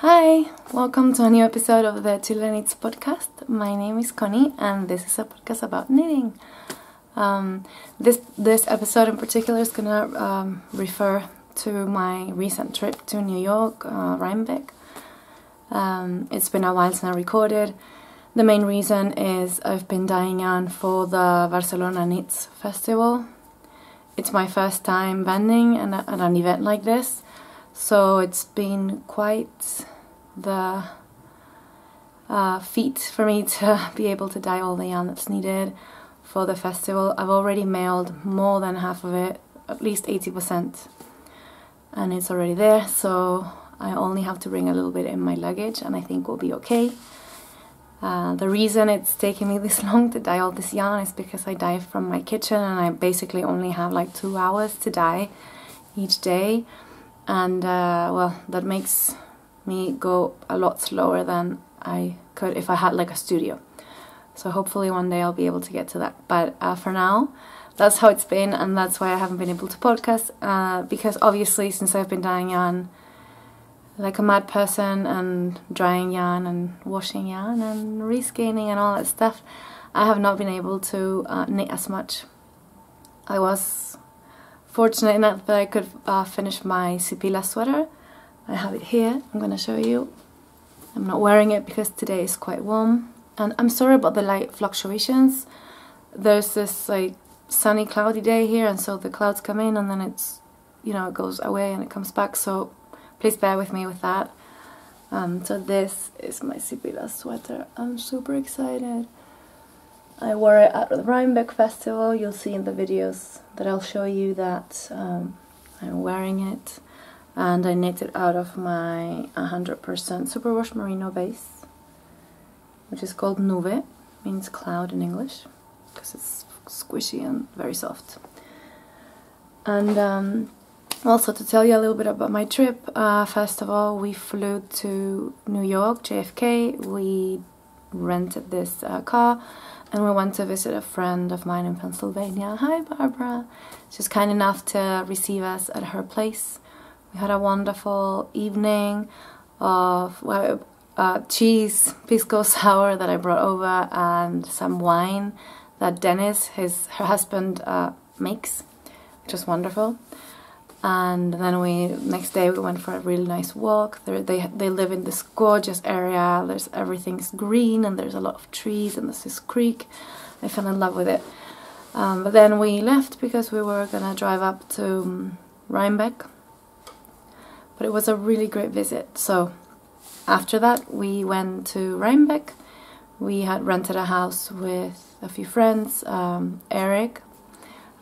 Hi, welcome to a new episode of the ChileKnitz podcast. My name is Connie and this is a podcast about knitting. This episode in particular is gonna refer to my recent trip to New York, Rhinebeck. It's been a while since I recorded. The main reason is I've been dying on for the Barcelona Knits Festival. It's my first time vending at an event like this, so it's been quite the feat for me to be able to dye all the yarn that's needed for the festival. I've already mailed more than half of it, at least 80%, and it's already there, so I only have to bring a little bit in my luggage and I think we'll be okay. The reason it's taking me this long to dye all this yarn is because I dye from my kitchen and I basically only have like 2 hours to dye each day, and well, that makes me go a lot slower than I could if I had like a studio. So hopefully one day I'll be able to get to that, but for now that's how it's been, and that's why I haven't been able to podcast, because obviously since I've been dyeing yarn like a mad person and drying yarn and washing yarn and rescanning and all that stuff, I have not been able to knit as much. I was fortunate enough that I could finish my Sipila sweater. I have it here, I'm going to show you. I'm not wearing it because today is quite warm, and I'm sorry about the light fluctuations. There's this like sunny cloudy day here, and so the clouds come in and then it's, you know, it goes away and it comes back, so please bear with me with that. So this is my Sipila sweater. I'm super excited. I wore it at the Rhinebeck festival. You'll see in the videos that I'll show you that I'm wearing it. And I knit it out of my 100% superwash merino base, which is called Nube, means cloud in English, because it's squishy and very soft. And also to tell you a little bit about my trip, first of all, we flew to New York, JFK. We rented this car and we went to visit a friend of mine in Pennsylvania. Hi Barbara! She's kind enough to receive us at her place. We had a wonderful evening of cheese, pisco sour that I brought over, and some wine that Dennis, her husband, makes, which was wonderful. And then next day we went for a really nice walk. They live in this gorgeous area. Everything's green and there's a lot of trees and there's this creek. I fell in love with it. But then we left because we were gonna drive up to Rhinebeck. But it was a really great visit. So after that we went to Rhinebeck. We had rented a house with a few friends, Eric,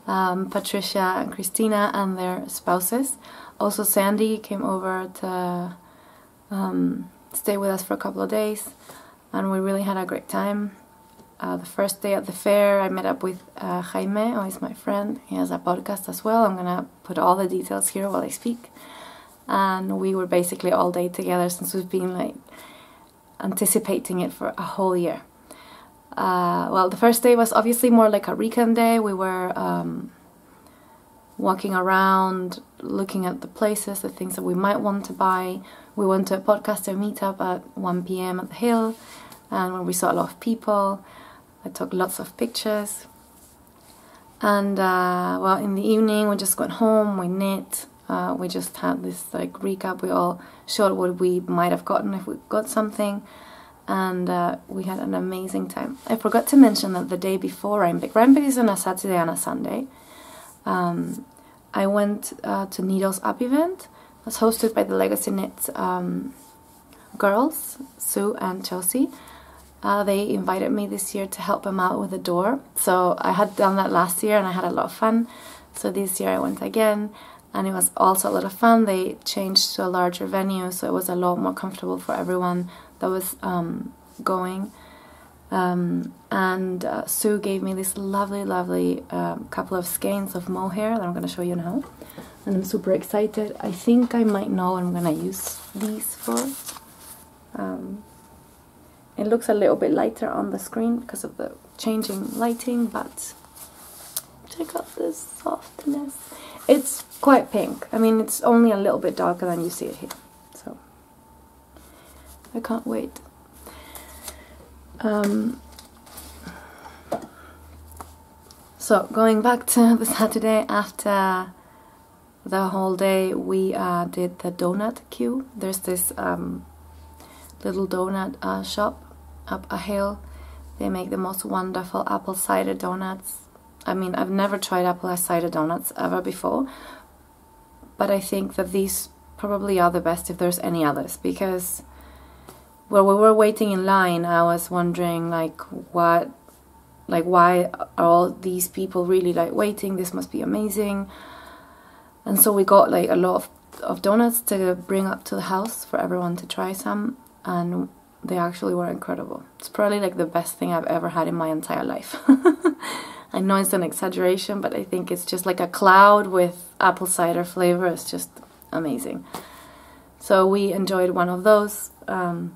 Patricia and Christina and their spouses. Also Sandy came over to stay with us for a couple of days, and we really had a great time. The first day at the fair I met up with Jaime, who is my friend. He has a podcast as well. I'm gonna put all the details here while I speak. And we were basically all day together since we've been like anticipating it for a whole year. Well, the first day was obviously more like a recon day. We were walking around, looking at the places, the things that we might want to buy. We went to a podcaster meetup at 1 p.m. at the Hill, and when we saw a lot of people, I took lots of pictures. And well, in the evening we just went home, we knit. We just had this like recap. We all showed what we might have gotten if we got something, and we had an amazing time. I forgot to mention that the day before Rhinebeck is on a Saturday and a Sunday. I went to Needles Up event. It was hosted by the Legacy Knits girls, Sue and Chelsea. They invited me this year to help them out with the door. So I had done that last year and I had a lot of fun. So this year I went again. And it was also a lot of fun. They changed to a larger venue, so it was a lot more comfortable for everyone that was going. And Sue gave me this lovely couple of skeins of mohair that I'm going to show you now. And I'm super excited. I think I might know what I'm going to use these for. It looks a little bit lighter on the screen because of the changing lighting, but check out this softness. It's quite pink. I mean, it's only a little bit darker than you see it here. So I can't wait. So going back to the Saturday, after the whole day we did the donut queue. There's this little donut shop up a hill. They make the most wonderful apple cider donuts. I mean, I've never tried apple cider donuts ever before, but I think that these probably are the best if there's any others, because while we were waiting in line, I was wondering why are all these people really waiting? This must be amazing. And so we got a lot of donuts to bring up to the house for everyone to try some, and they actually were incredible. It's probably the best thing I've ever had in my entire life. I know it's an exaggeration, but I think it's just like a cloud with apple cider flavor. It's just amazing. So we enjoyed one of those in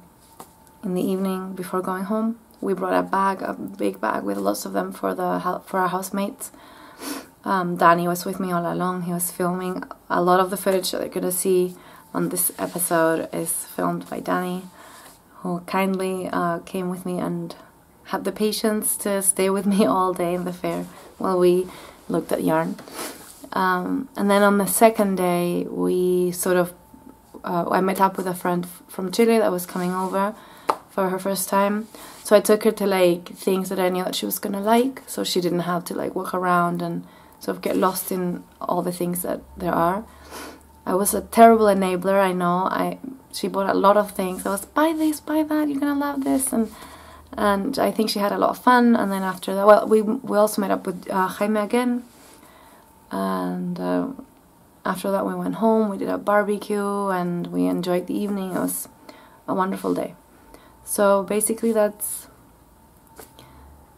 the evening before going home. We brought a big bag with lots of them for our housemates. Danny was with me all along. He was filming. A lot of the footage that you're going to see on this episode is filmed by Danny, who kindly came with me and had the patience to stay with me all day in the fair while we looked at yarn. And then on the second day, we I met up with a friend from Chile that was coming over for her first time. So I took her to things that I knew that she was going to like, so she didn't have to walk around and sort of get lost in all the things that there are. I was a terrible enabler, I know. She bought a lot of things. I was, buy this, buy that, you're gonna love this, and I think she had a lot of fun. And then after that, well, we also met up with Jaime again, and after that we went home. We did a barbecue and we enjoyed the evening. It was a wonderful day. So basically that's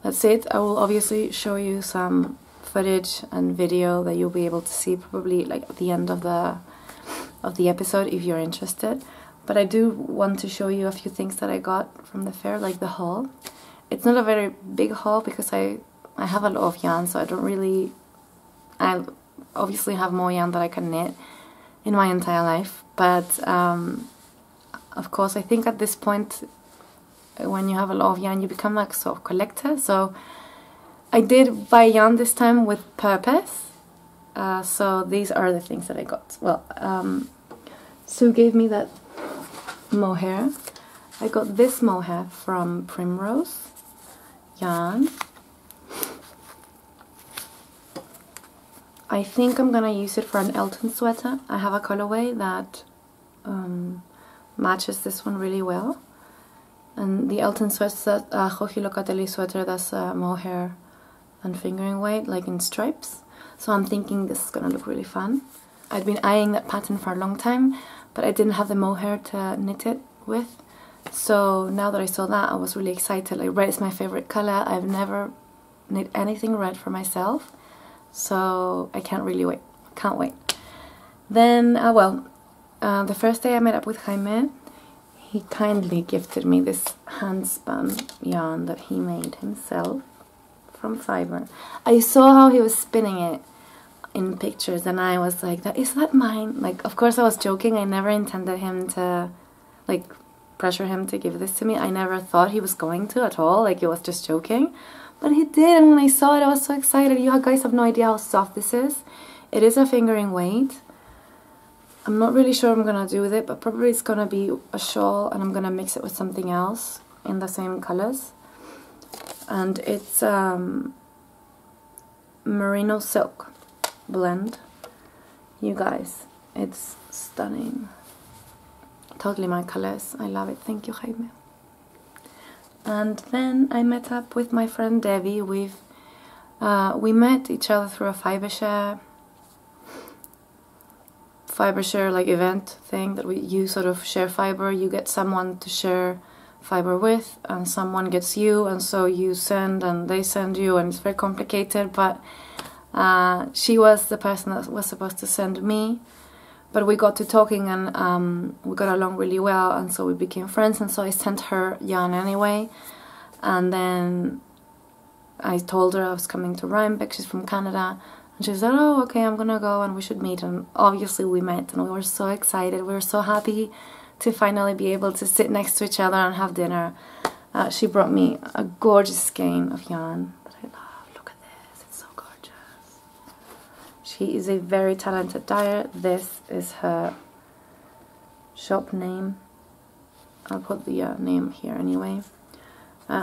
it. I will obviously show you some footage and video that you'll be able to see probably at the end of the episode if you're interested. But I do want to show you a few things that I got from the fair, like the haul. It's not a very big haul because I have a lot of yarn, so I obviously have more yarn that I can knit in my entire life. But of course, I think at this point, when you have a lot of yarn, you become sort of collector. So I did buy yarn this time with purpose. So these are the things that I got. Well, Sue gave me that mohair. I got this mohair from Primrose yarn. I think I'm gonna use it for an Elton sweater. I have a colorway that matches this one really well. And the Elton sweater, Joji Locatelli sweater, that's mohair and fingering weight, in stripes. So I'm thinking this is gonna look really fun. I'd been eyeing that pattern for a long time, but I didn't have the mohair to knit it with. So now that I saw that, I was really excited. Red is my favorite color. I've never knit anything red for myself, so I can't really wait. Can't wait. Then, the first day I met up with Jaime, he kindly gifted me this hand-spun yarn that he made himself from fiber. I saw how he was spinning it in pictures, and I was like, is that mine? Of course I was joking. I never intended him to, pressure him to give this to me. I never thought he was going to at all. It was just joking. But he did, and when I saw it, I was so excited. You guys have no idea how soft this is. It is a fingering weight. I'm not really sure what I'm gonna do with it, but probably it's gonna be a shawl, and I'm gonna mix it with something else in the same colors. And it's merino silk blend. You guys, it's stunning. Totally my colors. I love it. Thank you, Jaime. And then I met up with my friend Debbie. We met each other through a Fibershare event thing that you sort of share fiber. You get someone to share fiber with, and someone gets you, and so you send and they send you, and it's very complicated. But she was the person that was supposed to send me. But we got to talking, and we got along really well, and so we became friends, and so I sent her yarn anyway. And then I told her I was coming to Rhinebeck. She's from Canada, and she said, oh, okay, I'm gonna go and we should meet. And obviously we met, and we were so excited. We were so happy to finally be able to sit next to each other and have dinner. She brought me a gorgeous skein of yarn that I love. Look at this, it's so gorgeous. She is a very talented dyer. This is her shop name. I'll put the name here anyway.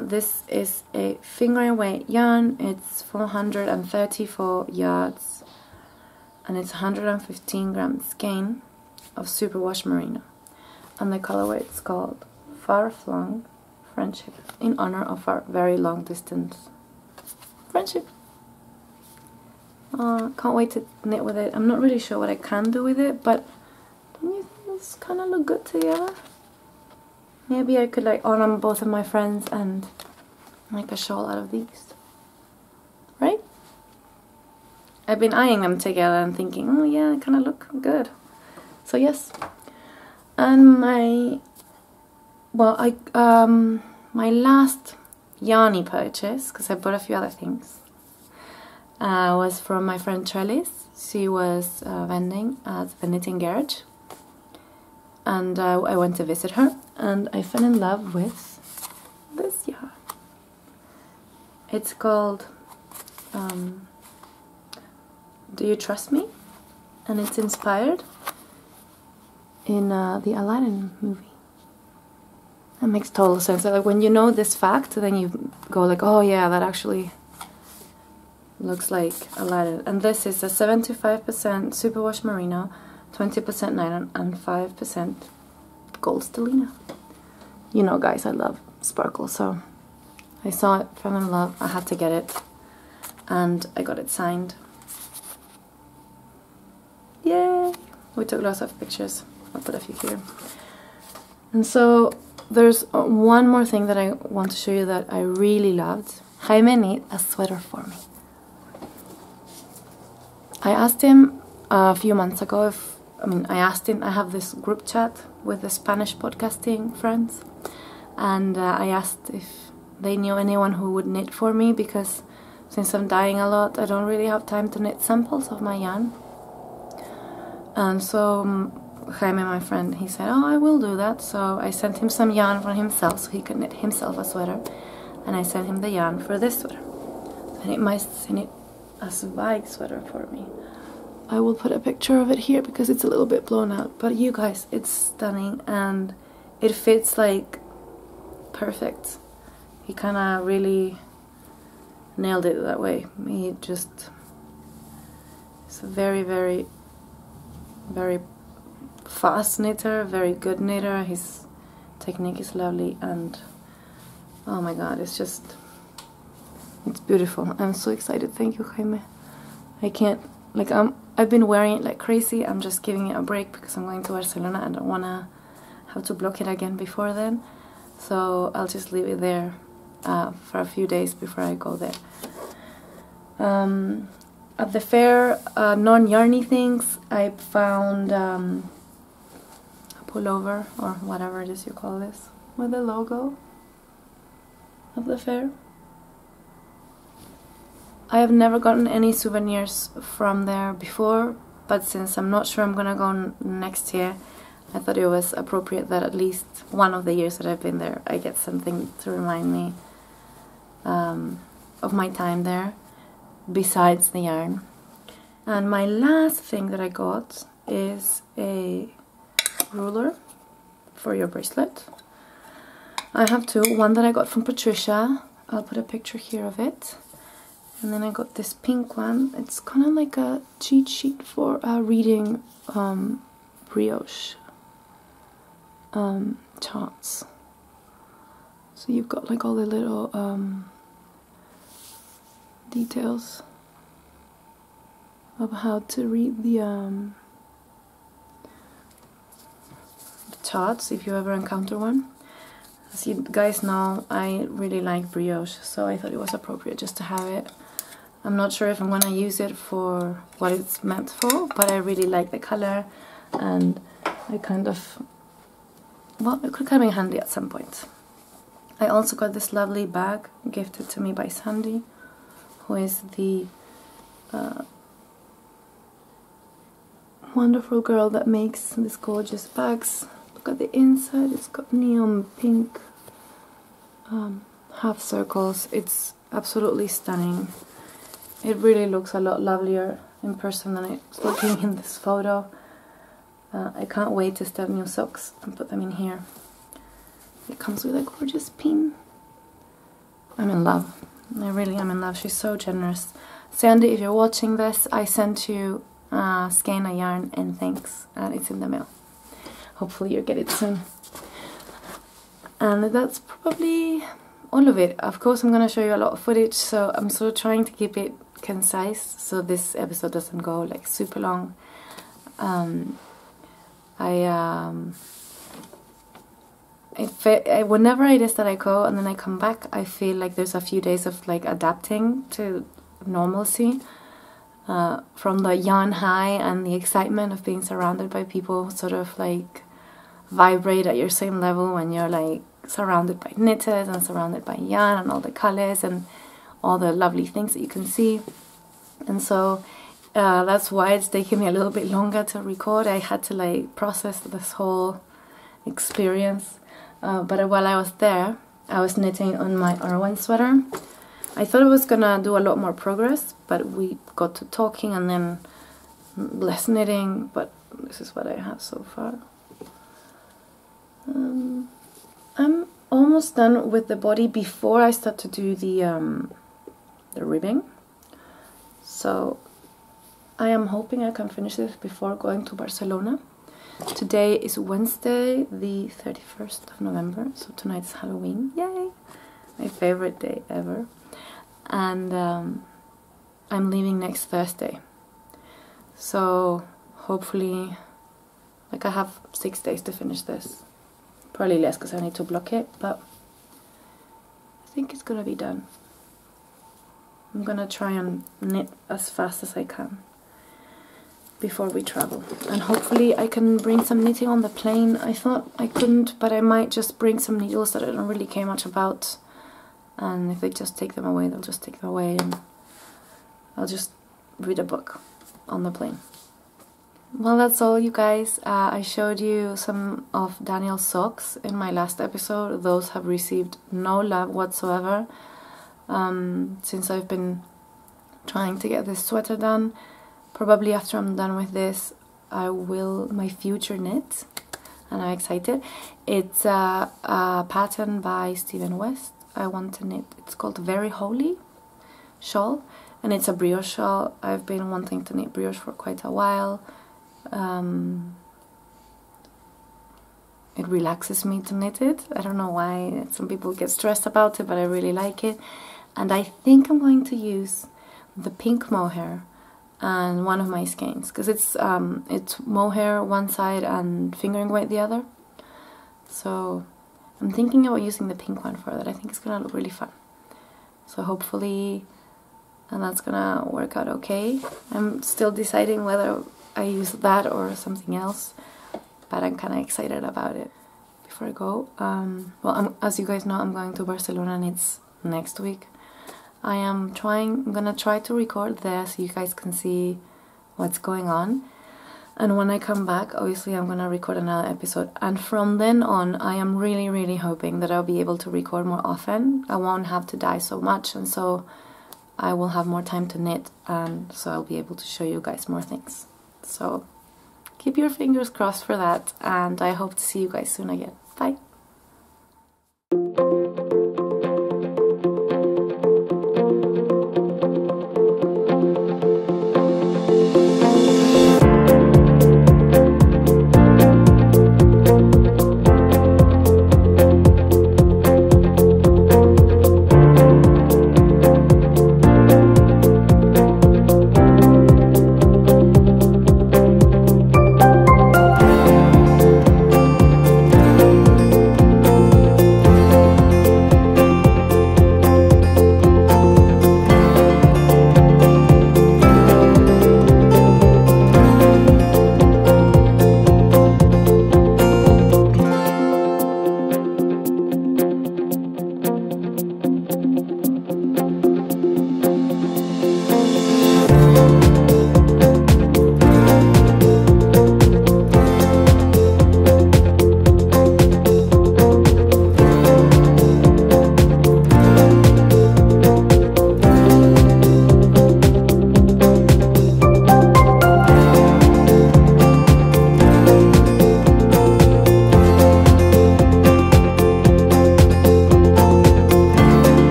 This is a fingering weight yarn. It's 434 yards and it's 115 gram skein of superwash merino, and the colorway is called Far Flung Friendship, in honor of our very long distance friendship. Can't wait to knit with it. I'm not really sure what I can do with it, but don't you think this kind of look good together? Maybe I could like honor both of my friends and make a shawl out of these, right? I've been eyeing them together and thinking, oh yeah, they kind of look good. So yes. And my last yarny purchase, because I bought a few other things, was from my friend ChileKnitz. She was vending at the knitting garage, and I went to visit her, and I fell in love with this yarn. It's called Do You Trust Me? And it's inspired in the Aladdin movie. That makes total sense. Like when you know this fact, then you go like, oh yeah, that actually looks like Aladdin. And this is a 75% superwash merino, 20% nylon, and 5% gold stellina. You know, guys, I love sparkle, so I saw it, fell in love, I had to get it, and I got it signed. Yay! We took lots of pictures. I'll put a few here. And so there's one more thing that I want to show you that I really loved. Jaime knit a sweater for me. I asked him a few months ago if, I asked him, I have this group chat with the Spanish podcasting friends, and I asked if they knew anyone who would knit for me, because since I'm dyeing a lot, I don't really have time to knit samples of my yarn. And so Jaime, my friend, he said, oh, I will do that. So I sent him some yarn for himself so he could knit himself a sweater, and I sent him the yarn for this sweater. And it might knit a Zweig sweater for me. I will put a picture of it here because it's a little bit blown out, but you guys, it's stunning and it fits like perfect. He kind of really nailed it that way. He just is a very, very, very fast knitter, very good knitter. His technique is lovely, and oh my god, it's beautiful. I'm so excited. Thank you, Jaime. I can't, like, I've been wearing it like crazy. I'm just giving it a break because I'm going to Barcelona. I don't want to have to block it again before then, so I'll just leave it there for a few days before I go there. At the fair, non-yarny things, I found a pullover, or whatever it is you call this, with the logo of the fair. I have never gotten any souvenirs from there before, but since I'm not sure I'm gonna go next year, I thought it was appropriate that at least one of the years that I've been there, I get something to remind me of my time there, besides the yarn. And my last thing that I got is a ruler for your bracelet. I have two, one that I got from Patricia. I'll put a picture here of it. And then I got this pink one. It's kind of like a cheat sheet for reading brioche charts. So you've got like all the little details of how to read the charts if you ever encounter one. As you guys know, I really like brioche, so I thought it was appropriate just to have it. I'm not sure if I'm going to use it for what it's meant for, but I really like the color, and I kind of, well, it could come in handy at some point. I also got this lovely bag gifted to me by Sandy, who is the wonderful girl that makes these gorgeous bags. Look look at the inside. It's got neon pink half circles. It's absolutely stunning. It really looks a lot lovelier in person than it's looking in this photo. I can't wait to start new socks and put them in here. It comes with a gorgeous pin. I'm in love. I really am in love. She's so generous. Sandy, if you're watching this, I sent you skein a yarn and thanks, and it's in the mail. Hopefully you'll get it soon. And that's probably all of it. Of course I'm going to show you a lot of footage, so I'm sort of trying to keep it concise so this episode doesn't go like super long. Whenever it is that I go and then I come back, I feel like there's a few days of like adapting to normalcy, from the yarn high and the excitement of being surrounded by people sort of like vibrate at your same level when you're like surrounded by knitters and surrounded by yarn and all the colors and all the lovely things that you can see. And so that's why it's taking me a little bit longer to record. I had to like process this whole experience. But while I was there, I was knitting on my Arwen sweater. I thought I was gonna do a lot more progress, but we got to talking and then less knitting, but this is what I have so far. I'm almost done with the body before I start to do the ribbing. So I am hoping I can finish this before going to Barcelona. Today is Wednesday, the 31st of November, so tonight's Halloween. Yay! My favorite day ever. And I'm leaving next Thursday. So hopefully, like, I have 6 days to finish this. Probably less because I need to block it, but I think it's gonna be done. I'm gonna try and knit as fast as I can before we travel, and hopefully I can bring some knitting on the plane. I thought I couldn't, but I might just bring some needles that I don't really care much about, and if they just take them away, they'll just take them away, and I'll just read a book on the plane. Well, that's all, you guys. I showed you some of Daniel's socks in my last episode. Those have received no love whatsoever since I've been trying to get this sweater done. Probably after I'm done with this, I will my future knit, and I'm excited. It's a pattern by Stephen West. I want to knit. It's called Very Holy shawl, and it's a brioche shawl. I've been wanting to knit brioche for quite a while. It relaxes me to knit it. I don't know why. Some people get stressed about it, but I really like it. And I think I'm going to use the pink mohair and one of my skeins, because it's mohair one side and fingering weight the other. So I'm thinking about using the pink one for that. I think it's gonna look really fun. So hopefully, and that's gonna work out okay. I'm still deciding whether I use that or something else, but I'm kind of excited about it. Before I go, as you guys know, I'm going to Barcelona, and it's next week. I'm gonna try to record there so you guys can see what's going on. And when I come back, obviously I'm gonna record another episode. And from then on, I am really, really hoping that I'll be able to record more often. I won't have to dye so much, and so I will have more time to knit, and so I'll be able to show you guys more things. So keep your fingers crossed for that, and I hope to see you guys soon again.